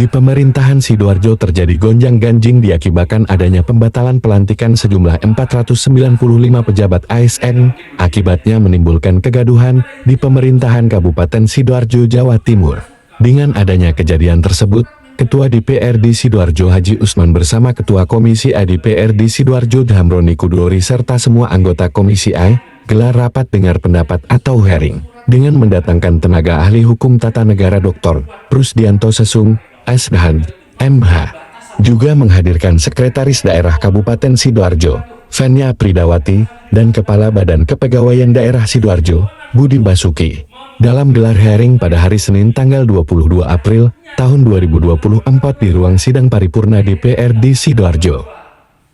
Di pemerintahan Sidoarjo terjadi gonjang-ganjing diakibatkan adanya pembatalan pelantikan sejumlah 495 pejabat ASN, akibatnya menimbulkan kegaduhan di pemerintahan Kabupaten Sidoarjo, Jawa Timur. Dengan adanya kejadian tersebut, Ketua DPRD Sidoarjo Haji Usman bersama Ketua Komisi A DPRD Sidoarjo Damroni Kudlori serta semua anggota Komisi A, gelar rapat dengar pendapat atau hearing, dengan mendatangkan tenaga ahli hukum tata negara Dr. Rusdianto Sesung, SDhan, MH. Juga menghadirkan Sekretaris Daerah Kabupaten Sidoarjo, Fenya Pridawati, dan Kepala Badan Kepegawaian Daerah Sidoarjo, Budi Basuki. Dalam gelar hearing pada hari Senin tanggal 22 April tahun 2024 di ruang sidang paripurna DPRD Sidoarjo.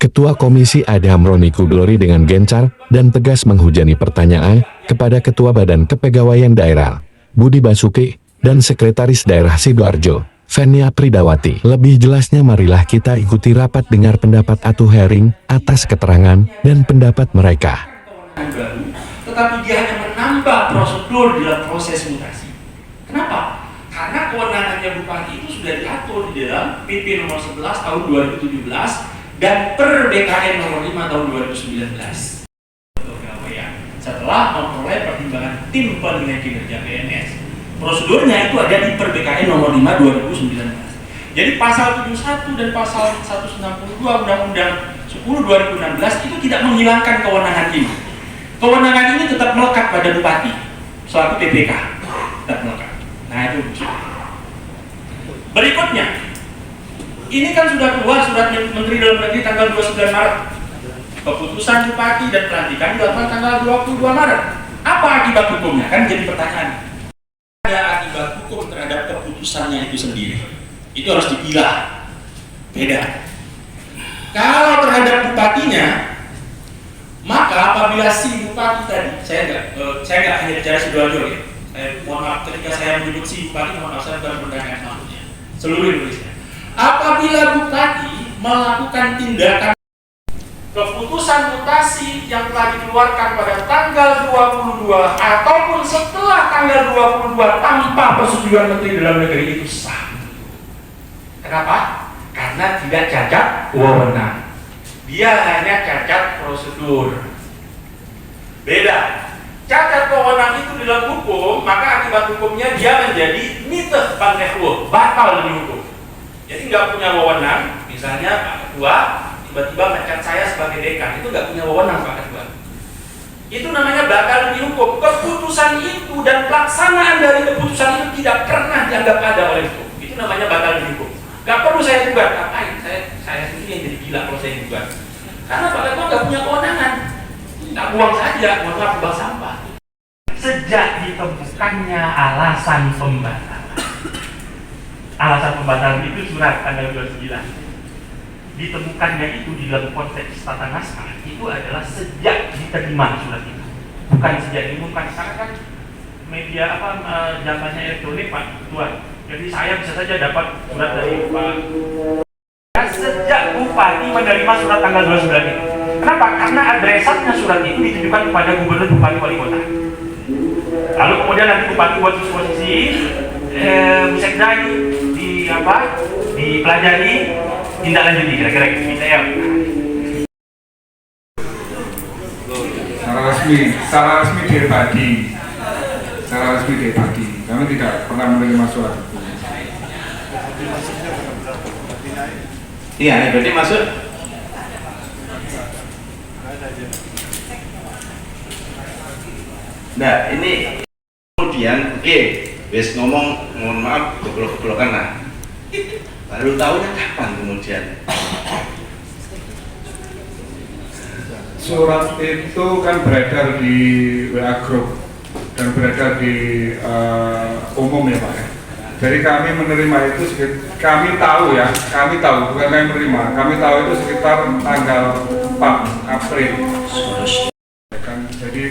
Ketua Komisi A Damroni Kudlori dengan gencar dan tegas menghujani pertanyaan kepada Ketua Badan Kepegawaian Daerah, Budi Basuki, dan Sekretaris Daerah Sidoarjo, Fenya Pridawati. Lebih jelasnya marilah kita ikuti rapat dengar pendapat atau hearing atas keterangan dan pendapat mereka. Tetapi dia hanya menambah prosedur dalam proses mutasi. Kenapa? Karena kewenangannya Bupati itu sudah diatur di dalam PP nomor 11 tahun 2017 dan per BKN nomor 5 tahun 2019. Setelah memperoleh pertimbangan tim penilai kinerja PNS. Prosedurnya itu ada di per BKN nomor 5 2019. Jadi pasal 71 dan pasal 162 Undang-Undang 10 2016 itu tidak menghilangkan kewenangan ini. Kewenangan ini tetap melekat pada Bupati selaku PPK, tetap melekat. Nah itu. Berikutnya, ini kan sudah keluar surat Menteri Dalam Negeri tanggal 29 Maret. Keputusan Bupati dan pelantikan dilakukan tanggal 22 Maret. Apa akibat hukumnya? Kan jadi pertanyaan. Ada akibat hukum terhadap keputusannya itu sendiri. Itu harus dipilah. Beda. Kalau terhadap bupatinya, maka apabila si bupati tadi, saya nggak hanya bicara Sidoarjo ya. Mohon maaf ketika saya menyebut si bupati, mohon maaf saya bukan mendengar maksudnya. Seluruh Indonesia. Apabila bupati melakukan tindakan keputusan mutasi yang telah dikeluarkan pada tanggal 22 ataupun setelah tanggal 22 tanpa persetujuan Menteri Dalam Negeri itu sah. Kenapa? Karena tidak cacat wewenang. Dia hanya cacat prosedur. Beda. Cacat wewenang itu dalam hukum, maka akibat hukumnya dia menjadi niteh panrehwo, batal demi hukum. Jadi nggak punya wewenang, misalnya Pak Ketua tiba-tiba mecat saya sebagai dekan, itu nggak punya wewenang Pak Ketua. Itu namanya batal demi hukum. Keputusan itu dan pelaksanaan dari keputusan itu tidak pernah dianggap ada oleh hukum. Itu namanya batal demi hukum. Gak perlu saya gugat, ngapain? Saya sendiri yang jadi gila kalau saya gugat. Karena Pak Ketua gak punya kewenangan. Gak buang saja, buang sampah. Sejak ditemukannya alasan pembatalan. Alasan pembatalan itu surat tanggal 29. Ditemukannya itu di dalam konteks tata naskah itu adalah sejak diterima surat itu. Bukan sejak diumumkan. Sekarang kan media zamannya elektronik Pak Ketua. Jadi saya bisa saja dapat surat dari Pak. Sejak Bupati menerima surat tanggal 29 itu. Kenapa? Karena adresatnya surat itu ditujukan kepada Gubernur, Bupati, Wali Kota. Lalu kemudian nanti Bupati buat disposisi, sekda dipelajari, tindak lanjuti kira-kira gitu. Secara resmi dari pagi. Secara resmi dari pagi. Kami tidak pernah menerima surat itu. Iya, berarti masuk. Nah, ini kemudian, wes ngomong, mohon maaf, goblok-goblokan lah. Baru tahunya kapan kemudian? Surat itu kan beredar di WA Group dan beredar di umum ya Pak ya. Jadi kami menerima itu kami tahu bukan kami menerima, kami tahu itu sekitar tanggal 4 April. Jadi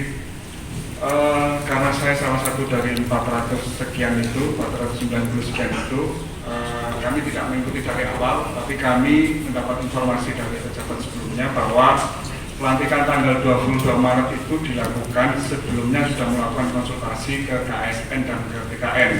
karena saya salah satu dari 400 sekian itu, 490 sekian itu, kami tidak mengikuti dari awal, tapi kami mendapat informasi dari pejabat sebelumnya bahwa pelantikan tanggal 22 Maret itu dilakukan sebelumnya sudah melakukan konsultasi ke KSN dan ke BKN.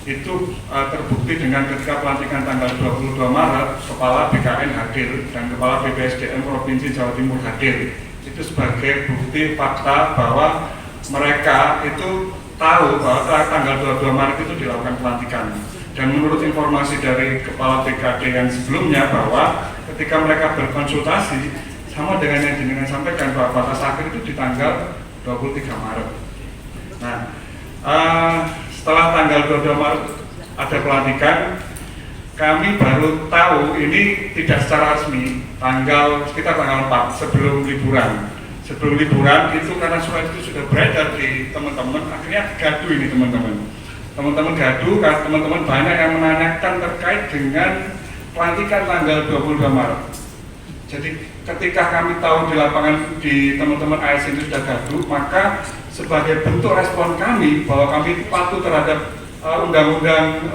itu terbukti dengan ketika pelantikan tanggal 22 Maret, Kepala BKN hadir dan Kepala BPSDM Provinsi Jawa Timur hadir. Itu sebagai bukti fakta bahwa mereka itu tahu bahwa tanggal 22 Maret itu dilakukan pelantikan. Dan menurut informasi dari Kepala BKD yang sebelumnya bahwa ketika mereka berkonsultasi sama dengan yang jenengan sampaikan bahwa batas akhir itu di tanggal 23 Maret. Nah, setelah tanggal 22 Maret ada pelantikan, kami baru tahu ini tidak secara resmi sekitar tanggal 4 sebelum liburan. Sebelum liburan itu karena surat itu sudah beredar di teman-teman, akhirnya gaduh ini teman-teman. Teman-teman gaduh, karena teman-teman banyak yang menanyakan terkait dengan pelantikan tanggal 22 Maret. Jadi ketika kami tahu di lapangan di teman-teman ASN itu sudah gaduh, maka sebagai bentuk respon kami bahwa kami patuh terhadap undang-undang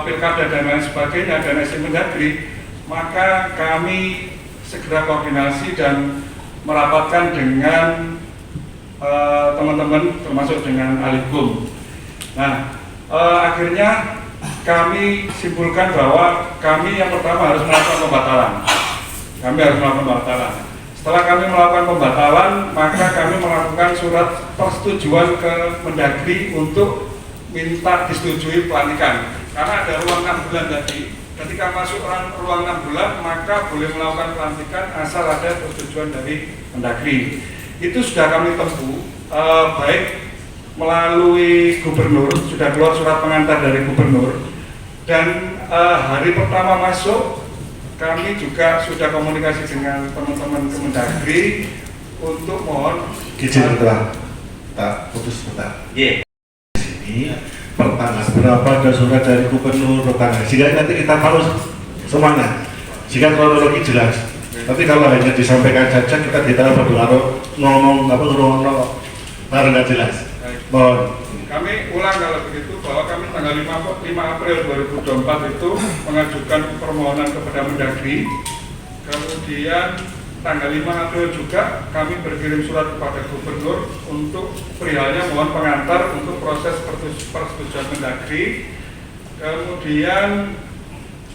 pilkada dan lain sebagainya dan SM Mendagri, maka kami segera koordinasi dan merapatkan dengan teman-teman termasuk dengan ahli hukum. Nah, akhirnya kami simpulkan bahwa kami yang pertama harus melakukan pembatalan. Setelah kami melakukan pembatalan, maka kami melakukan surat persetujuan ke Mendagri untuk minta disetujui pelantikan. Karena ada ruang 6 bulan tadi. Ketika masuk ruang 6 bulan, maka boleh melakukan pelantikan asal ada persetujuan dari Mendagri. Itu sudah kami tempuh, baik melalui gubernur, sudah keluar surat pengantar dari gubernur. Dan hari pertama masuk, kami juga sudah komunikasi dengan teman-teman Kemendagri untuk mohon izin tak putus bentar. Iya. Ini pertama berapa ada surat dari gubernur pertama, sehingga nanti kita harus semuanya, sehingga kronologi jelas. Tapi kalau hanya disampaikan saja kita tidak berdua ngomong baru nggak jelas. Mohon. Kami ulang kalau begitu bahwa kami tanggal 5 April 2024 itu mengajukan permohonan kepada Mendagri. Kemudian tanggal 5 April juga kami berkirim surat kepada gubernur untuk perihalnya mohon pengantar untuk proses persetujuan Mendagri. Kemudian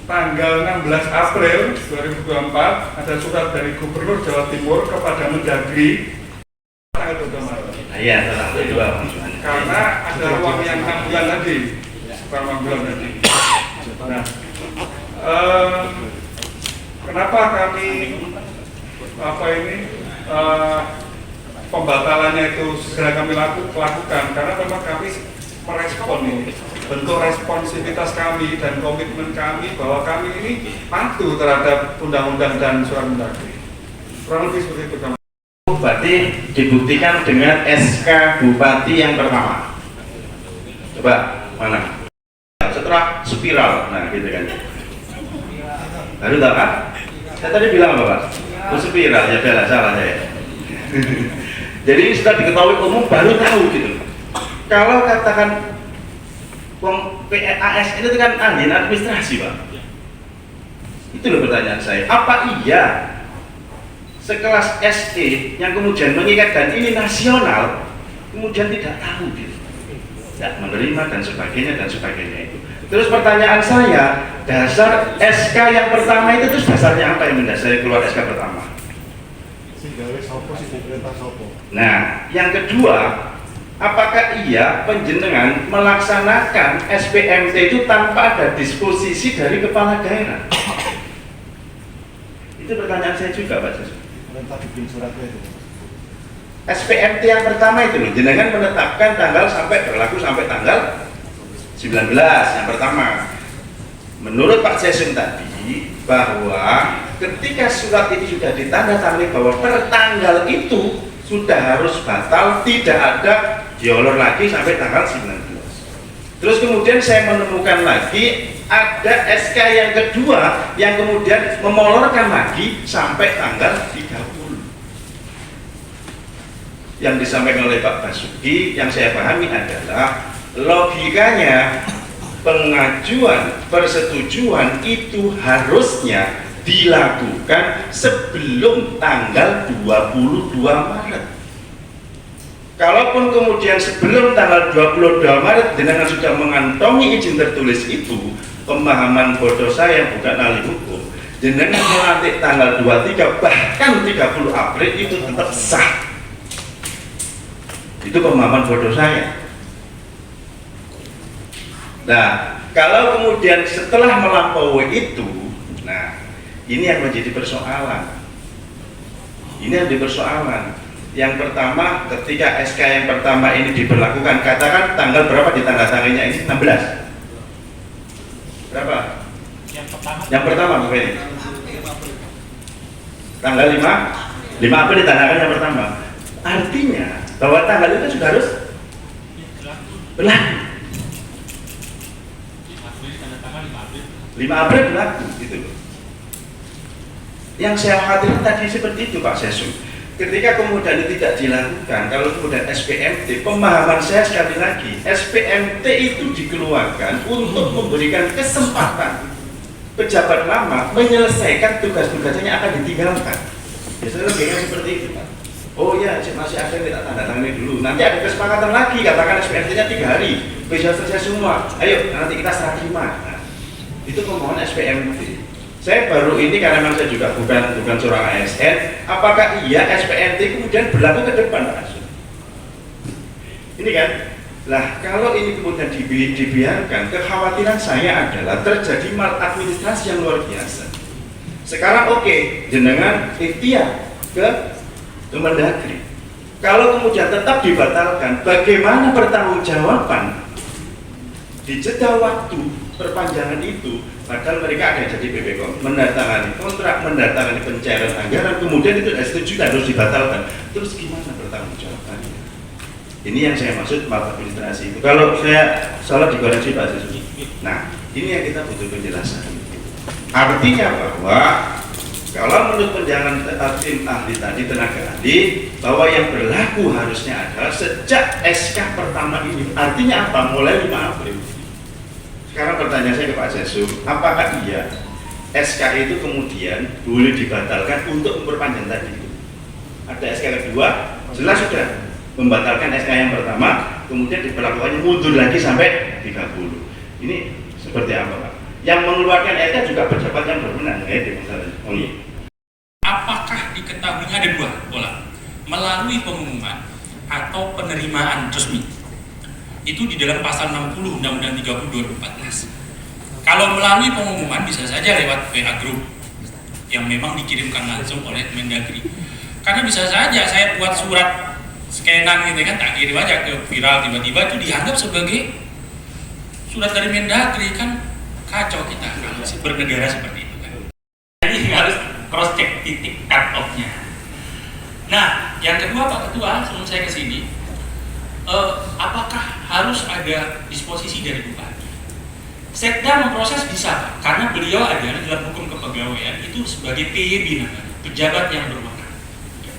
tanggal 16 April 2024 ada surat dari Gubernur Jawa Timur kepada Mendagri tanggal 22 Maret. Iya, tanggal 22. Karena ada ruang yang 6 bulan tadi, sekitar 6 bulan tadi. Nah, kenapa kami pembatalannya itu segera kami lakukan? Karena memang kami merespon ini, bentuk responsivitas kami dan komitmen kami bahwa kami ini patuh terhadap undang-undang dan surat Mendagri. Kurang lebih seperti itu kami. Berarti dibuktikan dengan SK Bupati yang pertama. Coba mana? Setelah spiral, nah gitu kan. Baru tahu kan? Saya tadi bilang apa Pak? Oh, spiral, ya bela salah saya. Jadi sudah diketahui umum baru tahu gitu. Kalau katakan PAS itu kan ahli administrasi Pak. Itu loh pertanyaan saya. Apa iya sekelas SE yang kemudian mengikat dan ini nasional kemudian tidak tahu gitu, tidak menerima dan sebagainya itu. Terus pertanyaan saya, dasar SK yang pertama itu terus dasarnya apa yang mendasari keluar SK pertama? Nah, yang kedua, apakah iya penjenengan melaksanakan SPMT itu tanpa ada disposisi dari kepala daerah? Itu pertanyaan saya juga Pak Jas. SPMT yang pertama itu jenengan menetapkan tanggal berlaku sampai tanggal 19 yang pertama. Menurut Pak Jason tadi bahwa ketika surat itu sudah ditandatangani bahwa per tanggal itu sudah harus batal, tidak ada diolor lagi sampai tanggal 19. Terus kemudian saya menemukan lagi ada SK yang kedua yang kemudian memolorkan lagi sampai tanggal 30. Yang disampaikan oleh Pak Basuki yang saya pahami adalah logikanya pengajuan persetujuan itu harusnya dilakukan sebelum tanggal 22 Maret. Kalaupun kemudian sebelum tanggal 22 Maret jenengan sudah mengantongi izin tertulis itu, pemahaman bodoh saya bukan ahli hukum, jenengan melantik tanggal 23 bahkan 30 April itu tetap sah. Itu pemahaman bodoh saya. Nah, kalau kemudian setelah melampaui itu, nah ini yang menjadi persoalan. Ini yang menjadi persoalan. Yang pertama, ketika SK yang pertama ini diberlakukan, katakan tanggal berapa ditandatanganinya ini? 16. Berapa? Yang pertama Bu Feni. Tanggal 5 April ditandatangan yang pertama. Artinya bahwa tanggal itu sudah harus berlaku. 5 April berlaku gitu loh. Yang saya khawatirkan tadi seperti itu Pak Sesu. Ketika kemudian itu tidak dilakukan, kalau kemudian SPMT, pemahaman saya sekali lagi, SPMT itu dikeluarkan untuk memberikan kesempatan pejabat lama menyelesaikan tugas-tugasnya yang akan ditinggalkan. Biasanya logikanya seperti itu Pak. Oh ya, masih ada yang tidak tanda tangan dulu. Nanti ada kesepakatan lagi, katakan SPMT-nya 3 hari, bisa selesai semua. Ayo, nanti kita serah terima. Nah, itu pemohon SPMT. Saya baru ini karena memang saya juga bukan seorang ASN, apakah iya SPMT kemudian berlaku ke depan Pak Asun? Ini kan, lah kalau ini kemudian dibiarkan, kekhawatiran saya adalah terjadi maladministrasi yang luar biasa. Sekarang oke, jenengan ikhtiar ke Kemendagri. Kalau kemudian tetap dibatalkan, bagaimana pertanggungjawaban di jeda waktu perpanjangan itu? Padahal mereka ada jadi BPKOM, mendatangani kontrak, mendatangani pencairan anggaran, kemudian itu tidak setuju dan harus dibatalkan. Terus gimana bertanggung jawabannya? Ini yang saya maksud maladministrasi itu. Kalau saya salah dikoreksi Pak Sesu. Nah, ini yang kita butuh penjelasan. Artinya bahwa kalau menurut penjangan tim ahli tadi, tenaga ahli, bahwa yang berlaku harusnya adalah sejak SK pertama ini. Artinya apa? Mulai 5 April. Sekarang pertanyaan saya ke Pak Sesu, apakah iya SK itu kemudian boleh dibatalkan untuk memperpanjang tadi itu? Ada SK kedua, jelas sudah membatalkan SK yang pertama, kemudian diberlakukannya mundur lagi sampai 30. Ini seperti apa Pak? Yang mengeluarkan SK juga pejabat yang berwenang ya di masalah. Oh iya. Apakah diketahuinya ada dua pola? Melalui pengumuman atau penerimaan resmi. Itu di dalam pasal 60 Undang-Undang 30 2014. Kalau melalui pengumuman bisa saja lewat WA Group yang memang dikirimkan langsung oleh Mendagri. Karena bisa saja saya buat surat scanan gitu kan, tak kirim aja ke viral, tiba-tiba itu dianggap sebagai surat dari Mendagri, kan kacau kita kalau bernegara seperti itu kan. Jadi harus cross check titik cut off-nya. Nah, yang kedua Pak Ketua, sebelum saya ke sini, apakah harus ada disposisi dari bupati? Sekda memproses bisa Pak, karena beliau adalah dalam hukum kepegawaian itu sebagai PYB namanya, pejabat yang berwenang.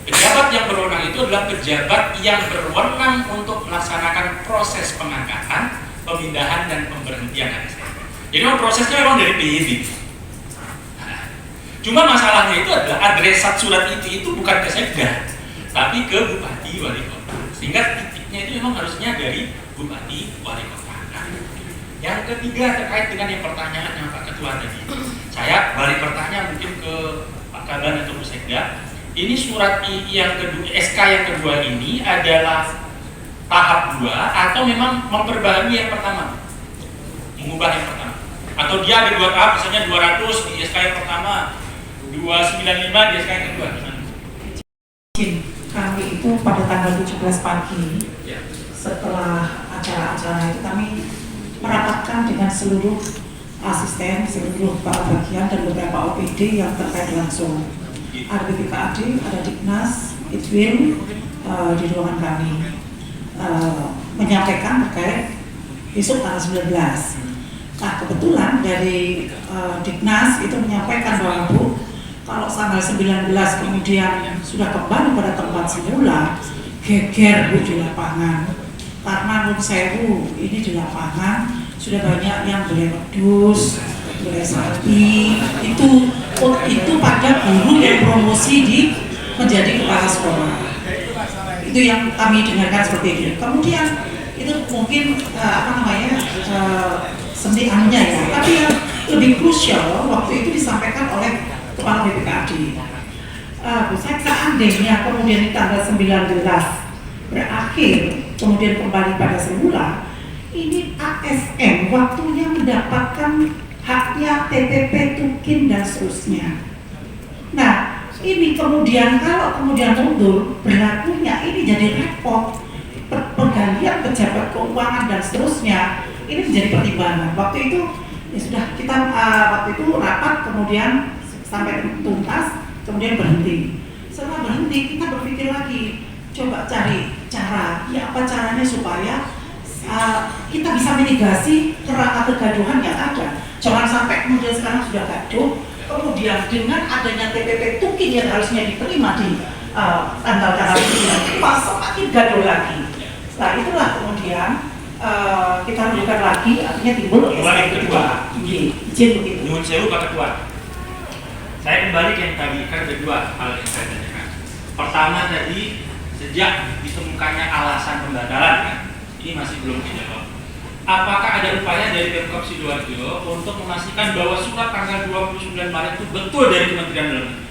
Pejabat yang berwenang itu adalah pejabat yang berwenang untuk melaksanakan proses pengangkatan, pemindahan dan pemberhentian ASN. Jadi prosesnya memang dari PYB. Nah, cuma masalahnya itu adalah adresat surat itu bukan ke Sekda, tapi ke bupati wali kota. Sehingga itu memang harusnya dari bupati wali kota. Nah, yang ketiga terkait dengan yang pertanyaannya Pak Ketua tadi, saya balik pertanyaan mungkin ke Pak Kaban atau Bu Sekda. Ini surat yang kedua, SK yang kedua ini adalah tahap 2 atau memang memperbaharui yang pertama, mengubah yang pertama, atau dia ada 2 tahap, misalnya 200 di SK yang pertama, 295 di SK yang kedua. Kami itu pada tanggal 17 pagi setelah acara-acara itu kami merapatkan dengan seluruh asisten, seluruh kepala bagian dan beberapa OPD yang terkait langsung. Ada BPKAD, ada Dignas, Itwin di ruangan kami menyampaikan terkait besok tanggal 19. Nah kebetulan dari Dignas itu menyampaikan bahwa Bu, kalau tanggal 19 kemudian sudah kembali pada tempat semula, geger Bu di lapangan. Karena Nun Sewu ini di lapangan sudah banyak yang boleh wedus, boleh sapi, itu pada guru yang promosi di menjadi kepala sekolah. Itu Itu yang kami dengarkan seperti itu. Kemudian itu mungkin sendi anunya ya. Tapi yang lebih krusial waktu itu disampaikan oleh Kepala BPKD. Bu Sek, seandainya kemudian di tanggal 19 berakhir, kemudian kembali pada semula, ini ASN waktunya mendapatkan haknya TPP, tukin dan seterusnya. Nah, ini kemudian kalau kemudian mundur berlakunya ini jadi repot, pergantian pejabat keuangan dan seterusnya ini menjadi pertimbangan. Waktu itu ya sudah kita waktu itu rapat kemudian sampai tuntas kemudian berhenti. Setelah berhenti kita berpikir lagi, coba cari cara, ya apa caranya supaya kita bisa mitigasi kegaduhan yang ada. Jangan sampai kemudian sekarang sudah gaduh, kemudian dengan adanya TPP tukin yang harusnya diterima di tanggal-tanggal ini semakin gaduh lagi. Nah itulah kemudian kita lanjutkan lagi, artinya timbul yang kedua. Izin begitu. Nyuwun sewu Pak Ketua. Saya kembali ke yang tadi, kan ada dua hal yang saya tanyakan. Pertama tadi, sejak ditemukannya alasan pembatalan kan, ini masih belum dijawab. Apakah ada upaya dari Pemkab Sidoarjo untuk memastikan bahwa surat tanggal 29 Maret itu betul dari Kementerian Dalam Negeri?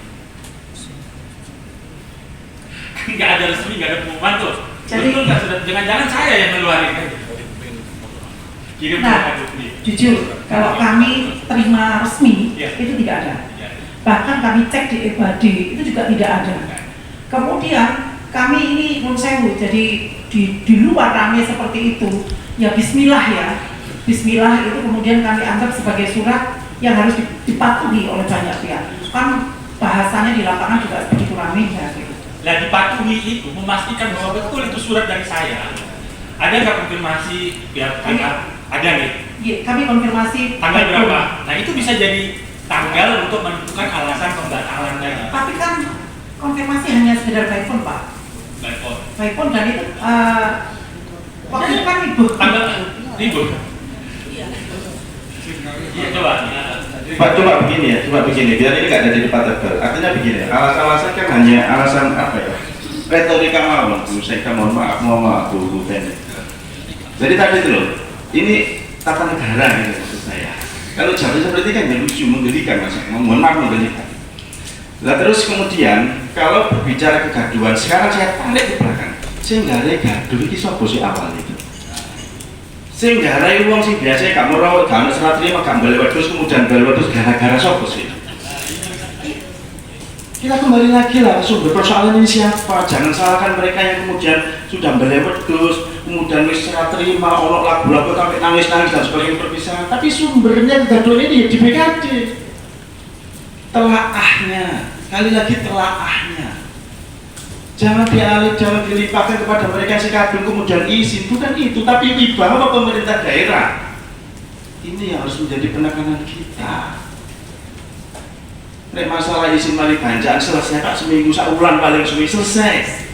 Nggak ada resmi, nggak ada pengumuman tuh. Jadi, betul nggak? Jangan-jangan saya yang ngeluarin. Kirim jujur, kalau kami terima resmi ya, itu tidak ada. Ya. Bahkan kami cek di EBADI itu juga tidak ada. Kemudian kami ini sewu, jadi di luar kami seperti itu. Ya Bismillah ya, Bismillah itu kemudian kami anggap sebagai surat yang harus dipatuhi oleh banyak pihak. Kan bahasanya di lapangan juga begitu ramai ya. Nah dipatuhi itu memastikan bahwa betul itu surat dari saya. Ada nggak konfirmasi biar ada nih? Iya, kami konfirmasi. Tanggal berapa? Nah itu bisa jadi tanggal untuk menentukan alasan pembatalan tadi. Tapi kan konfirmasi hanya sekedar by phone Pak. By phone dan itu waktu itu kan libur. Tanggal libur. Iya coba. Pak, coba begini, biar ini nggak ada debat. Artinya begini, alasan-alasan kan hanya alasan apa ya? Retorika mawon, saya mohon maaf Bu Ben. Jadi tadi itu loh, ini tata negara gitu maksud saya. Kalau jatuh seperti kan yang lucu, menggelikan mas, mohon maaf menggelikan. Nah terus kemudian kalau berbicara kegaduhan, sekarang saya tarik ke belakang. Saya nggak gaduh ini sopo sih awal itu. Saya nggak ada uang sih biasanya gak mau rawat, gak serah terima, gak balik wedus kemudian balik wedus gara-gara sopo sih. Kita kembali lagi lah, sumber persoalan ini siapa? Jangan salahkan mereka yang kemudian sudah balik wedus, kemudian serah terima, olok lagu-lagu sampai nangis-nangis dan sebagainya perpisahan. Tapi sumbernya kegaduhan ini di BKD. Telaahnya, sekali lagi telaahnya. Jangan dialih, jangan dilimpahkan kepada mereka si kadung kemudian izin, bukan itu, tapi wibawa pemerintah daerah. Ini yang harus menjadi penekanan kita. Nek masalah izin mari banjaan selesai Pak, seminggu saulan paling suwi selesai.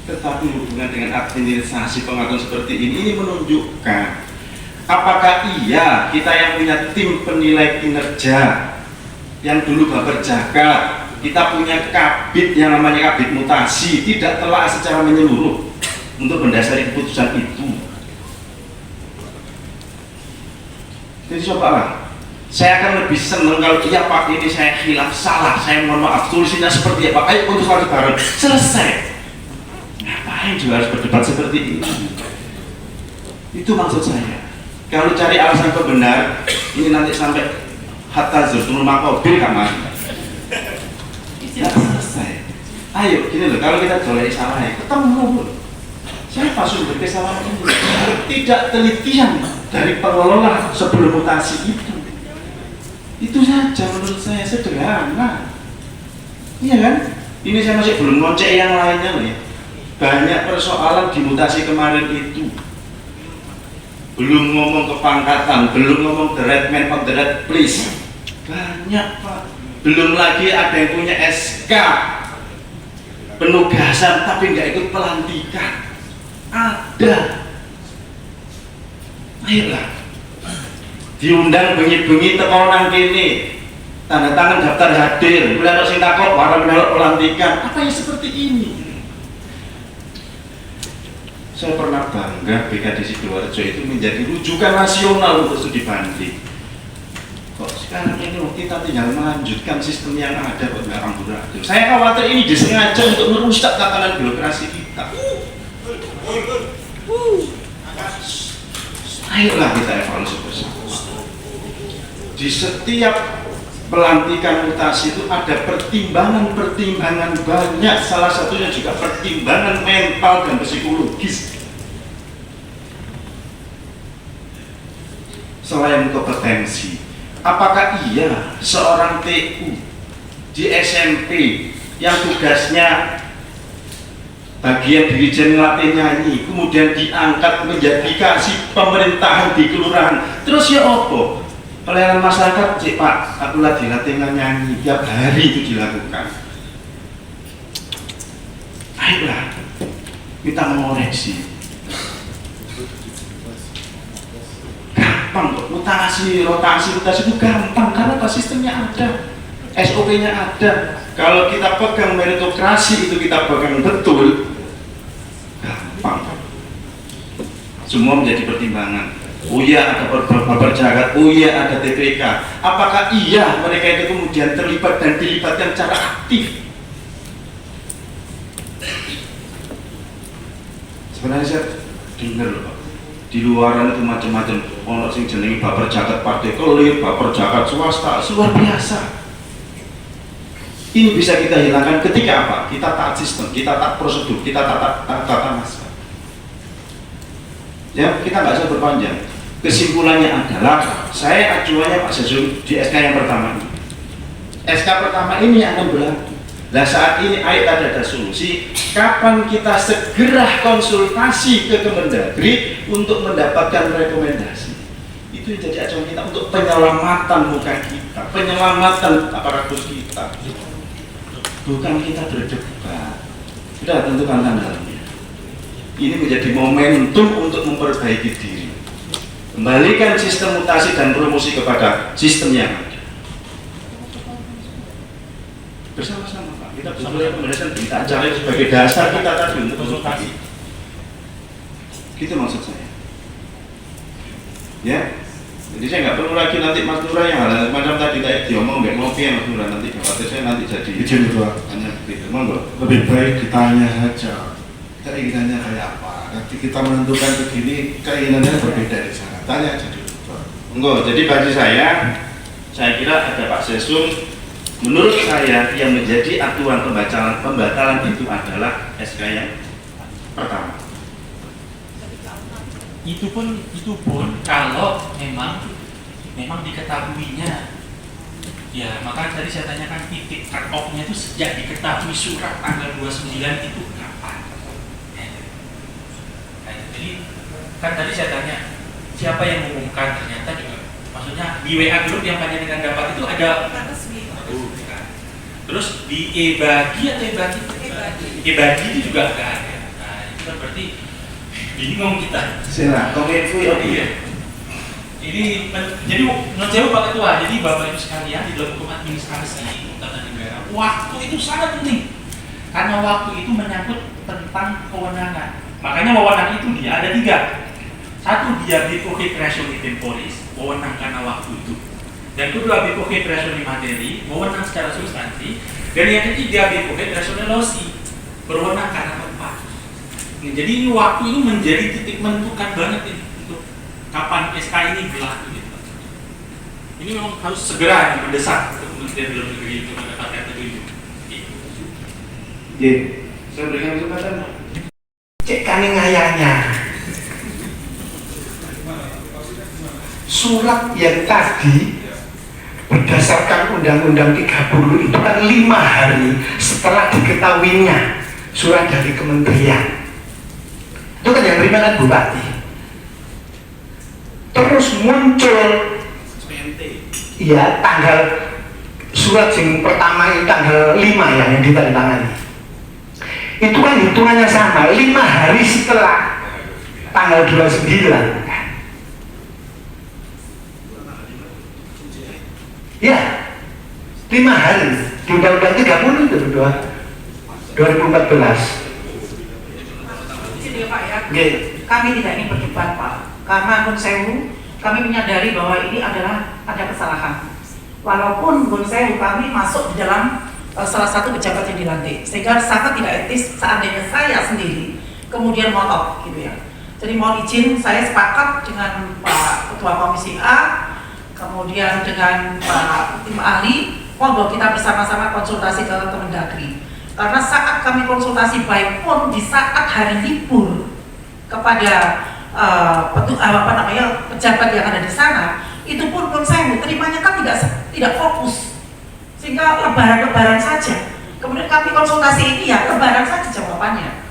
Tetapi hubungan dengan administrasi pengaturan seperti ini menunjukkan apakah iya kita yang punya tim penilai kinerja yang dulu baper jagat, kita punya kabit yang namanya kabit mutasi, tidak telah secara menyeluruh untuk mendasari keputusan itu. Jadi cobalah, saya akan lebih senang kalau iya Pak ini saya hilaf salah, saya mohon maaf, tulisannya seperti apa, ayo putus lagi bareng, selesai. Ngapain juga harus berdebat seperti ini? Itu maksud saya. Kalau cari alasan kebenar, ini nanti sampai hatta zurtul maqabir kamar. Tidak selesai. Ayo, gini loh, kalau kita boleh salah ya, ketemu. Siapa sumber kesalahan ini? Tidak telitian dari pengelola sebelum mutasi itu. Itu saja menurut saya sederhana. Iya kan? Ini saya masih belum ngocek yang lainnya loh ya. Banyak persoalan di mutasi kemarin itu. Belum ngomong kepangkatan, belum ngomong the right man of the right place. Banyak Pak. Belum lagi ada yang punya SK penugasan tapi nggak ikut pelantikan. Ada. Ayolah. Diundang bengi-bengi teko nang kene. Tanda tangan daftar hadir. Mulai sing takok warang melok pelantikan. Apa yang seperti ini? Saya pernah bangga BKD Sidoarjo itu menjadi rujukan nasional untuk studi banding. Kok sekarang ini kita tinggal melanjutkan sistem yang ada kok nggak amburadul. Saya khawatir ini disengaja untuk merusak tatanan birokrasi kita. Ayolah kita evaluasi bersama. Di setiap pelantikan mutasi itu ada pertimbangan-pertimbangan banyak, salah satunya juga pertimbangan mental dan psikologis. Selain kompetensi, apakah iya seorang TU di SMP yang tugasnya bagian dirijen ngelatih nyanyi kemudian diangkat menjadi kasih pemerintahan di kelurahan, terus ya opo? Pelayanan masyarakat, cek Pak, aku lagi latihan nyanyi, tiap hari itu dilakukan. Ayolah, kita mengoreksi. Gampang kok, mutasi, rotasi itu gampang, karena apa? Sistemnya ada, SOP-nya ada. Kalau kita pegang meritokrasi itu kita pegang betul, gampang. Semua menjadi pertimbangan. Oh iya ada berjagat, oh iya ada TPK. Apakah iya mereka itu kemudian terlibat dan dilibatkan secara aktif? Sebenarnya saya dengar loh Pak, di luaran itu macam-macam. Ono sing jenengi baper jagat partai kelir, baper jagat swasta, luar biasa. Ini bisa kita hilangkan ketika apa? Kita taat sistem, kita taat prosedur, kita tata masa. Ya, kita nggak usah berpanjang. Kesimpulannya adalah saya acuannya Pak Sesum di SK yang pertama ini. SK pertama ini akan berlaku. Nah saat ini ayo ada solusi. Kapan kita segera konsultasi ke Kemendagri untuk mendapatkan rekomendasi? Itu yang jadi acuan kita untuk penyelamatan muka kita, penyelamatan aparatus kita. Bukan kita berdebat. Sudah tentukan tanggalnya. Ini menjadi momentum untuk memperbaiki diri. Kembalikan sistem mutasi dan promosi kepada sistem yang ada. Bersama-sama Pak, kita bersama rekomendasi kita cari sebagai dasar kita tadi untuk konsultasi. Gitu maksud saya. Ya, jadi saya nggak perlu lagi nanti Mas Nura yang hal macam tadi kayak diomong nggak ngopi ya Mas Nura nanti khawatir saya nanti jadi izin Ketua, hanya begitu, monggo. lebih baik ditanya saja keinginannya kayak apa. Nanti kita menentukan begini, keinginannya berbeda di sana. Tanya aja dulu. Monggo. Jadi bagi saya kira ada Pak Sesum. Menurut saya yang menjadi aturan pembatalan itu adalah SK yang pertama. Itu pun kalau memang diketahuinya. Ya, maka tadi saya tanyakan titik cut off-nya itu sejak diketahui surat tanggal 29 itu kapan? Jadi kan tadi saya tanya siapa yang mengumumkan, ternyata juga maksudnya di WA grup yang panjenengan dapat itu ada terus di e-bagi atau e-bagi itu juga enggak ada. Nah itu kan berarti bingung kita. Sila, kominfo ya. Iya. Ini jadi menurut saya Pak Ketua, jadi Bapak Ibu sekalian di dalam hukum administrasi tata negara, waktu itu sangat penting karena waktu itu menyangkut tentang kewenangan. Makanya wewenang itu dia ada 3. Satu, dia bipoke creatione temporis, wewenang karena waktu itu. Dan kedua, bipoke creatione materi, wewenang secara substansi. Dan yang ketiga, bipoke creatione loci, berwenang karena tempat. Nah, jadi ini waktu itu menjadi titik menentukan banget ini untuk kapan SK ini berlaku. Gitu. Ini memang harus segera mendesak untuk Kementerian Dalam Negeri untuk mendapatkan petunjuk. Oke, saya berikan kesempatan. Cek kane ngayanya. Surat yang tadi berdasarkan Undang-Undang 30 itu kan 5 hari setelah diketahuinya surat dari kementerian. Itu kan yang terima kan Bupati. Terus muncul ya tanggal surat yang pertama itu tanggal 5 ya yang ditandatangani. Itu kan hitungannya sama 5 hari setelah tanggal 29. Ya, 5 hari di Undang-Undang 30 itu 2014. Jadi Pak ya, Nggih. kami tidak ingin berdebat Pak, karena Nun Sewu kami menyadari bahwa ini adalah ada kesalahan. Walaupun Nun Sewu kami masuk di dalam salah satu pejabat yang dilantik, sehingga sangat tidak etis seandainya saya sendiri kemudian ngotot gitu ya. Jadi mohon izin, saya sepakat dengan Pak Ketua Komisi A, kemudian dengan Pak tim ahli, monggo kita bersama-sama konsultasi ke Kemendagri. Karena saat kami konsultasi baik pun di saat hari libur kepada pejabat yang ada di sana, itu pun saya terimanya kan tidak fokus, sehingga lebaran-lebaran saja. Kemudian kami konsultasi ini ya lebaran saja jawabannya.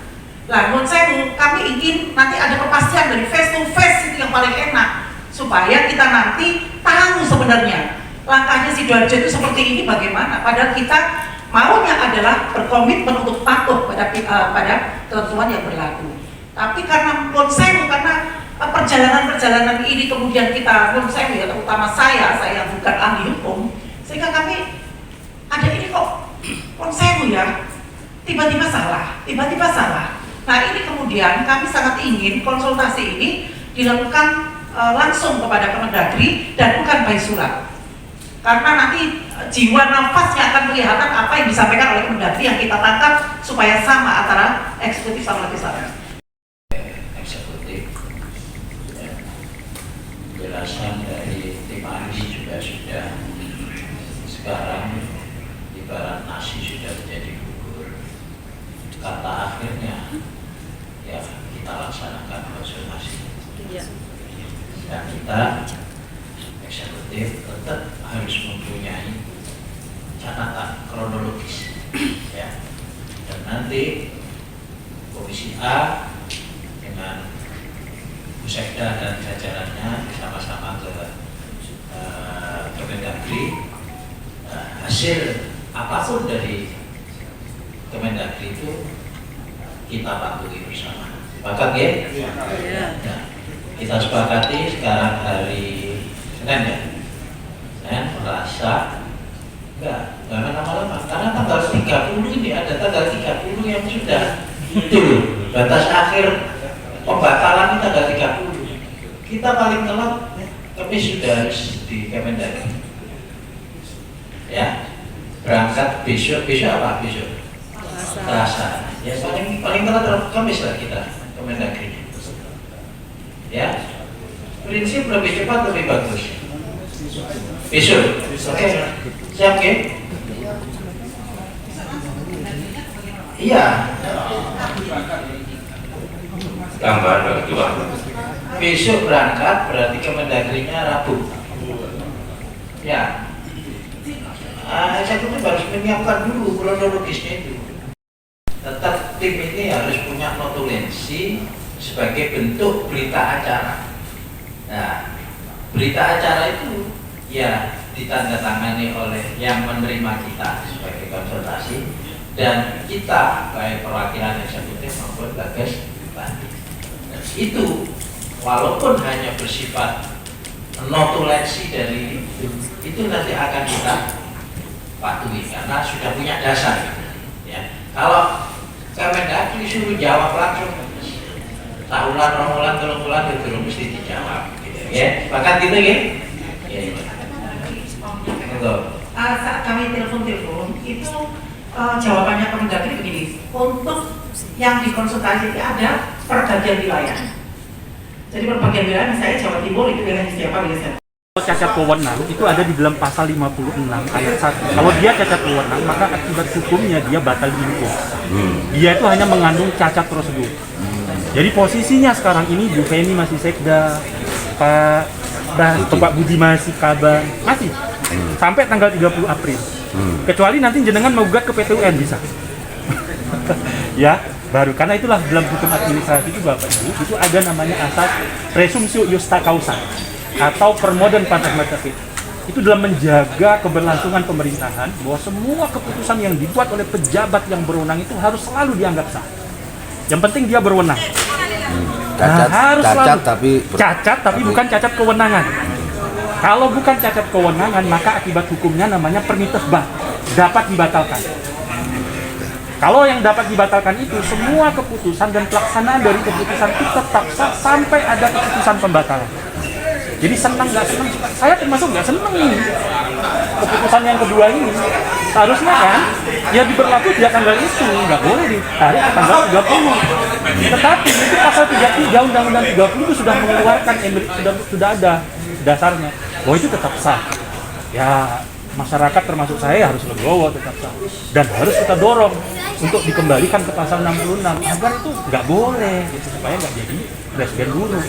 Lah, menurut saya kami ingin nanti ada kepastian dari face to face, itu yang paling enak, supaya kita nanti tahu sebenarnya langkahnya Sidoarjo itu seperti ini bagaimana. Padahal kita maunya adalah berkomitmen untuk patuh pada ketentuan yang berlaku. Tapi karena menurut saya, karena perjalanan ini kemudian kita, menurut saya ya, terutama saya yang bukan ahli hukum, sehingga kami ada ini kok konsewu ya, tiba-tiba salah. Nah ini kemudian kami sangat ingin konsultasi ini dilakukan langsung kepada Kemendagri dan bukan by surat, karena nanti jiwa nafasnya akan kelihatan apa yang disampaikan oleh Kemendagri yang kita tangkap supaya sama antara eksekutif sama legislatif. Penjelasan dari tim ahli juga sudah, sekarang ibarat nasi sudah menjadi bubur, kata akhirnya ya kita laksanakan konsultasi. Dan kita eksekutif tetap harus mempunyai catatan kronologis ya. Dan nanti Komisi A dengan Bu Sekda dan jajarannya bersama-sama ke Kemendagri, hasil apapun dari Kemendagri itu kita patuhi bersama. Sepakat ya? Nah, kita sepakati sekarang hari Senin ya. Saya merasa enggak lama-lama, karena tanggal 30 ini ada tanggal 30 yang sudah itu batas akhir pembatalan tanggal 30. Kita paling telat Kamis sudah harus di Kemendagri. Ya, berangkat besok apa besok? Selasa. Ya paling telat Kamis lah kita Kemendagri. Ya, prinsip lebih cepat lebih bagus. Besok, oke, siap ya? Iya. Tambah 2. Besok berangkat berarti Kemendagrinya Rabu. Ya. Saya tuh harus menyiapkan dulu kronologisnya itu. Tetap tim ini harus punya notulensi sebagai bentuk berita acara. Nah, berita acara itu ya ditandatangani oleh yang menerima kita sebagai konsultasi, dan kita baik perwakilan eksekutif maupun legislatif. Itu walaupun hanya bersifat notulensi dari itu nanti akan kita patuhi karena sudah punya dasar. Ya, kalau Kemendagri suruh jawab langsung tahunan, romulan, telungkulan itu belum mesti dijawab. Gitu. Ya, sepakat gitu ya? Ya, ya. Saat kami telepon itu jawabannya Kemendagri begini, untuk yang dikonsultasi ada perbagian wilayah. Jadi perbagian wilayah misalnya Jawa Timur itu wilayah siapa biasanya? Cacat wewenang itu ada di dalam pasal 56 ayat 1. Kalau dia cacat wewenang, maka akibat hukumnya dia batal dihukum. Dia itu hanya mengandung cacat prosedur. Jadi posisinya sekarang ini Bu Feni masih sekda, Pak Budi masih kabar, masih sampai tanggal 30 April. Kecuali nanti jenengan mau gugat ke PT UN bisa. Ya, baru karena itulah dalam hukum administrasi itu Bapak Ibu itu ada namanya asas presumpsio justa causa atau permodan pantagmatic. Itu dalam menjaga keberlangsungan pemerintahan bahwa semua keputusan yang dibuat oleh pejabat yang berwenang itu harus selalu dianggap sah. Yang penting dia berwenang. Harus cacat tapi bukan cacat kewenangan. Kalau bukan cacat kewenangan, maka akibat hukumnya namanya permitted ban, dapat dibatalkan. Kalau yang dapat dibatalkan itu, semua keputusan dan pelaksanaan dari keputusan itu tetap sah sampai ada keputusan pembatalan. Jadi senang nggak senang, saya termasuk nggak senang nih keputusan yang kedua ini. Seharusnya kan, ya diberlaku di tanggal itu, nggak boleh ditarik ke tanggal 30. Tetapi itu pasal 33 Undang-Undang 30 itu sudah mengeluarkan, sudah ada dasarnya, bahwa itu tetap sah. Ya, masyarakat termasuk saya harus legowo tetap sah. Dan harus kita dorong untuk dikembalikan ke pasal 66, agar itu nggak boleh, gitu, supaya nggak jadi presiden bunuh.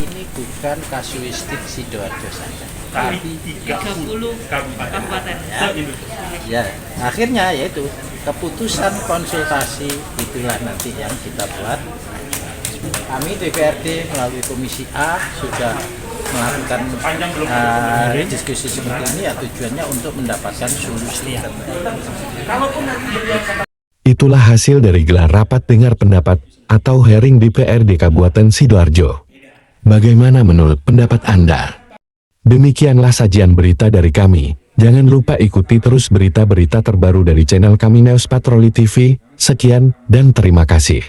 Ini bukan kasuistik Sidoarjo saja, Tapi tapi 30 kabupaten ya akhirnya yaitu keputusan konsultasi itulah nanti yang kita buat. Kami DPRD melalui Komisi A sudah melakukan diskusi seperti ini, ya tujuannya untuk mendapatkan solusi terbaik. Itulah hasil dari gelar rapat dengar pendapat atau hearing DPRD Kabupaten Sidoarjo. Bagaimana menurut pendapat Anda? Demikianlah sajian berita dari kami. Jangan lupa ikuti terus berita-berita terbaru dari channel kami News Patroli TV. Sekian dan terima kasih.